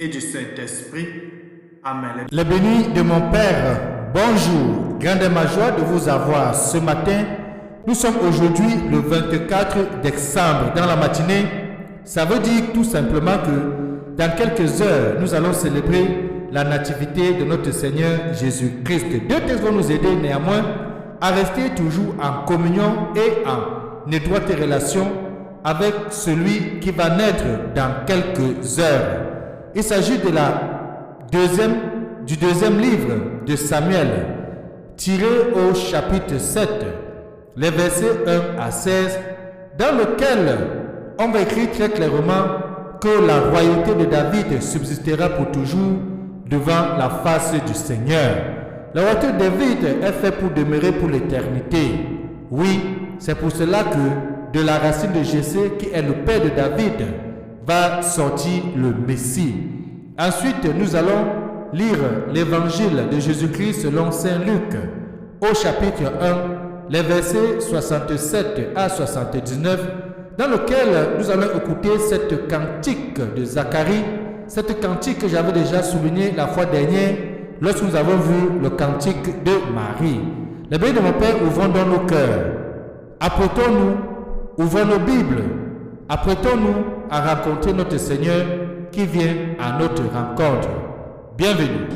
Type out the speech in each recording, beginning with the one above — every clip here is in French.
et du Saint-Esprit. Amen. Les bénis de mon Père, bonjour. Grande est ma joie de vous avoir ce matin. Nous sommes aujourd'hui le 24 décembre dans la matinée. Ça veut dire tout simplement que dans quelques heures, nous allons célébrer la nativité de notre Seigneur Jésus-Christ. Deux textes vont nous aider néanmoins à rester toujours en communion et en étroite relation avec celui qui va naître dans quelques heures. Il s'agit de du deuxième livre de Samuel, tiré au chapitre 7, les versets 1 à 16, dans lequel on va écrire très clairement que la royauté de David subsistera pour toujours devant la face du Seigneur. La royauté de David est faite pour demeurer pour l'éternité. Oui, c'est pour cela que de la racine de Jessé, qui est le père de David, va sortir le Messie. Ensuite, nous allons lire l'évangile de Jésus-Christ selon Saint Luc, au chapitre 1, les versets 67 à 79, dans lequel nous allons écouter cette cantique de Zacharie, cette cantique que j'avais déjà soulignée la fois dernière, lorsque nous avons vu le cantique de Marie. Les bénis de mon Père, ouvrons dans nos cœurs. Apprêtons-nous, ouvrons nos Bibles, apprêtons-nous à rencontrer notre Seigneur qui vient à notre rencontre. Bienvenue.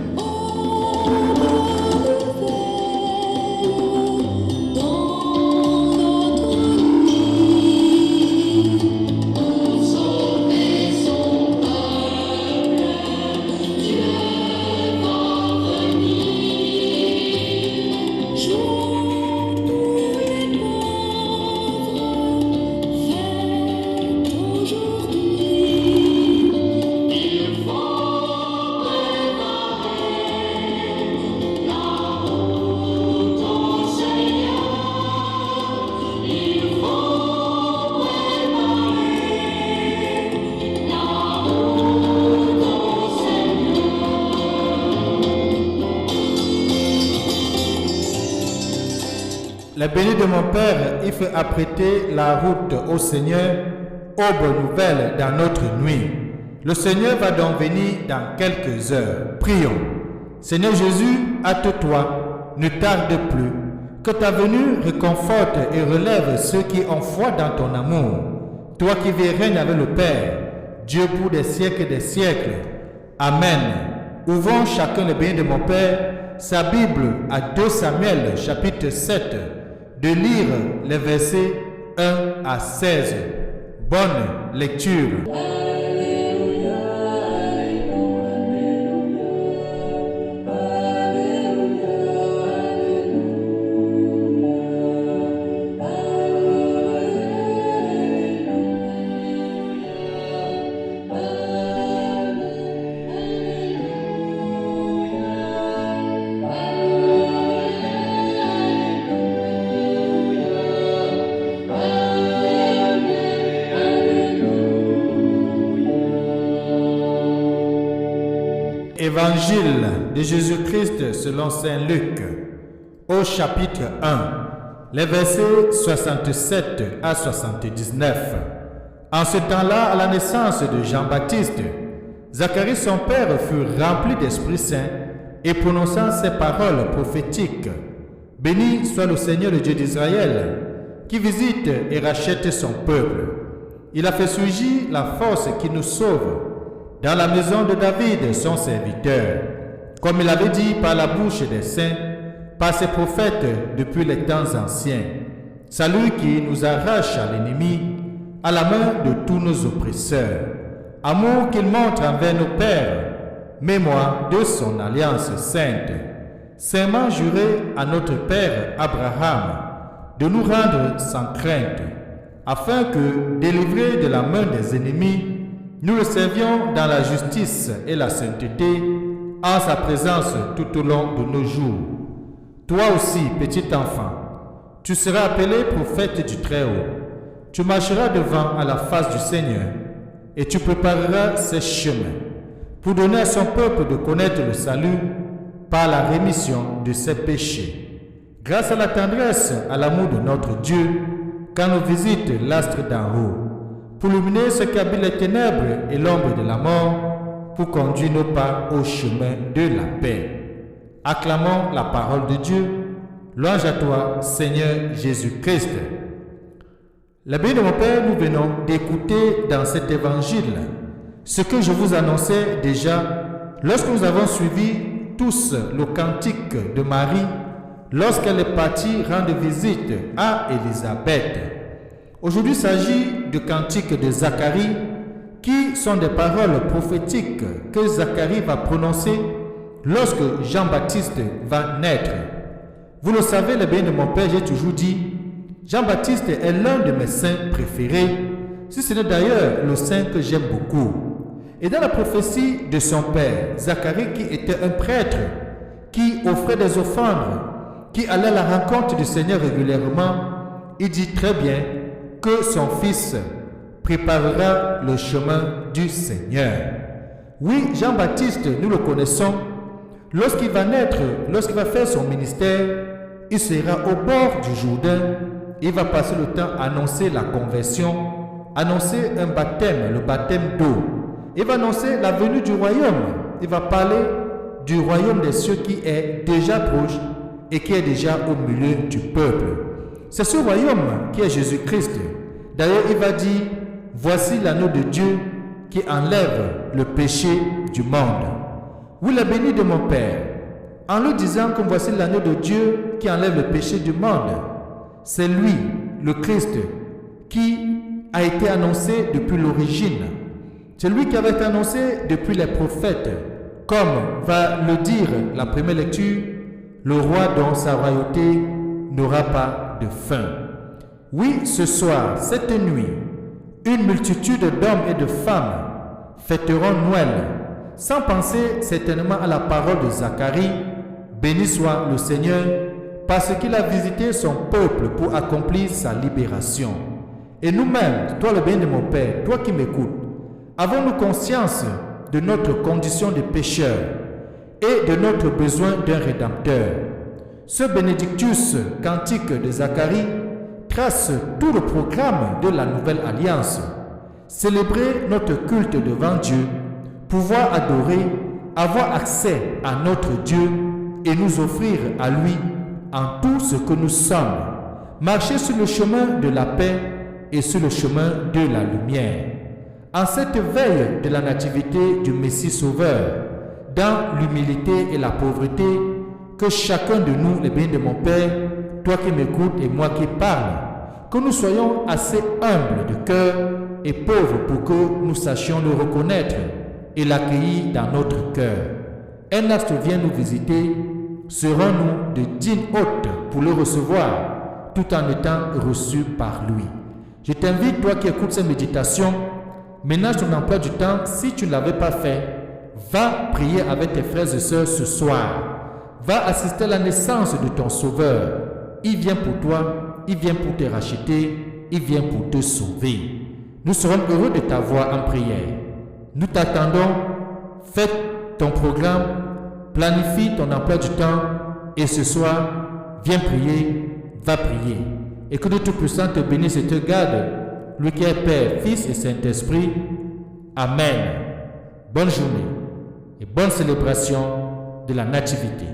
Les bénis de mon Père, il fait apprêter la route au Seigneur, aube nouvelle dans notre nuit. Le Seigneur va donc venir dans quelques heures. Prions. Seigneur Jésus, hâte-toi, ne tarde plus. Que ta venue réconforte et relève ceux qui ont foi dans ton amour. Toi qui vis et règnes avec le Père, Dieu pour des siècles et des siècles. Amen. Ouvrons chacun les bénis de mon Père, sa Bible à 2 Samuel, chapitre 7, de lire les versets 1 à 16. Bonne lecture. Évangile de Jésus-Christ selon Saint Luc, au chapitre 1, les versets 67 à 79. En ce temps-là, à la naissance de Jean-Baptiste, Zacharie son père fut rempli d'Esprit Saint et prononçant ces paroles prophétiques. Béni soit le Seigneur le Dieu d'Israël, qui visite et rachète son peuple. Il a fait surgir la force qui nous sauve dans la maison de David, son serviteur, comme il avait dit par la bouche des saints, par ses prophètes depuis les temps anciens. Salut qui nous arrache à l'ennemi, à la main de tous nos oppresseurs. Amour qu'il montre envers nos pères, mémoire de son alliance sainte. Saintement juré à notre père Abraham de nous rendre sans crainte, afin que, délivrés de la main des ennemis, nous le servions dans la justice et la sainteté, en sa présence tout au long de nos jours. Toi aussi, petit enfant, tu seras appelé prophète du Très-Haut. Tu marcheras devant à la face du Seigneur, et tu prépareras ses chemins, pour donner à son peuple de connaître le salut par la rémission de ses péchés. Grâce à la tendresse, à l'amour de notre Dieu, quand nous visite l'astre d'en haut, pour illuminer ce qui habite les ténèbres et l'ombre de la mort, pour conduire nos pas au chemin de la paix. Acclamons la parole de Dieu. Louange à toi, Seigneur Jésus-Christ. La béni de mon Père, nous venons d'écouter dans cet évangile ce que je vous annonçais déjà lorsque nous avons suivi tous le cantique de Marie lorsqu'elle est partie rendre visite à Élisabeth. Aujourd'hui, il s'agit du cantique de Zacharie qui sont des paroles prophétiques que Zacharie va prononcer lorsque Jean-Baptiste va naître. Vous le savez, le bien de mon Père, j'ai toujours dit, Jean-Baptiste est l'un de mes saints préférés, si ce n'est d'ailleurs le saint que j'aime beaucoup. Et dans la prophétie de son père, Zacharie, qui était un prêtre, qui offrait des offrandes, qui allait à la rencontre du Seigneur régulièrement, il dit très bien que son fils préparera le chemin du Seigneur. Oui, Jean-Baptiste, nous le connaissons. Lorsqu'il va naître, lorsqu'il va faire son ministère, il sera au bord du Jourdain. Il va passer le temps à annoncer la conversion, annoncer un baptême, le baptême d'eau. Il va annoncer la venue du royaume. Il va parler du royaume des cieux qui est déjà proche et qui est déjà au milieu du peuple. C'est ce royaume qui est Jésus-Christ. D'ailleurs, il va dire, voici l'agneau de Dieu qui enlève le péché du monde. Oui, la béni de mon Père, en lui disant que voici l'agneau de Dieu qui enlève le péché du monde, c'est lui, le Christ, qui a été annoncé depuis l'origine. C'est lui qui avait été annoncé depuis les prophètes, comme va le dire la première lecture, le roi dont sa royauté n'aura pas de fin. Oui, ce soir, cette nuit, une multitude d'hommes et de femmes fêteront Noël, sans penser certainement à la parole de Zacharie. Béni soit le Seigneur, parce qu'il a visité son peuple pour accomplir sa libération. Et nous-mêmes, toi le bien de mon Père, toi qui m'écoutes, avons-nous conscience de notre condition de pécheur et de notre besoin d'un rédempteur? Ce Bénédictus cantique de Zacharie trace tout le programme de la nouvelle alliance. Célébrer notre culte devant Dieu, pouvoir adorer, avoir accès à notre Dieu et nous offrir à lui en tout ce que nous sommes. Marcher sur le chemin de la paix et sur le chemin de la lumière. En cette veille de la nativité du Messie Sauveur, dans l'humilité et la pauvreté, que chacun de nous, les bénis de mon Père, toi qui m'écoutes et moi qui parle, que nous soyons assez humbles de cœur et pauvres pour que nous sachions le reconnaître et l'accueillir dans notre cœur. Un astre vient nous visiter, serons-nous de dignes hôtes pour le recevoir, tout en étant reçus par lui. Je t'invite, toi qui écoutes cette méditation, ménage ton emploi du temps. Si tu ne l'avais pas fait, va prier avec tes frères et sœurs ce soir. Va assister à la naissance de ton Sauveur. Il vient pour toi, il vient pour te racheter, il vient pour te sauver. Nous serons heureux de t'avoir en prière. Nous t'attendons. Fais ton programme, planifie ton emploi du temps et ce soir, viens prier, va prier. Et que Dieu Tout-Puissant te bénisse et te garde, lui qui est Père, Fils et Saint-Esprit. Amen. Bonne journée et bonne célébration de la Nativité.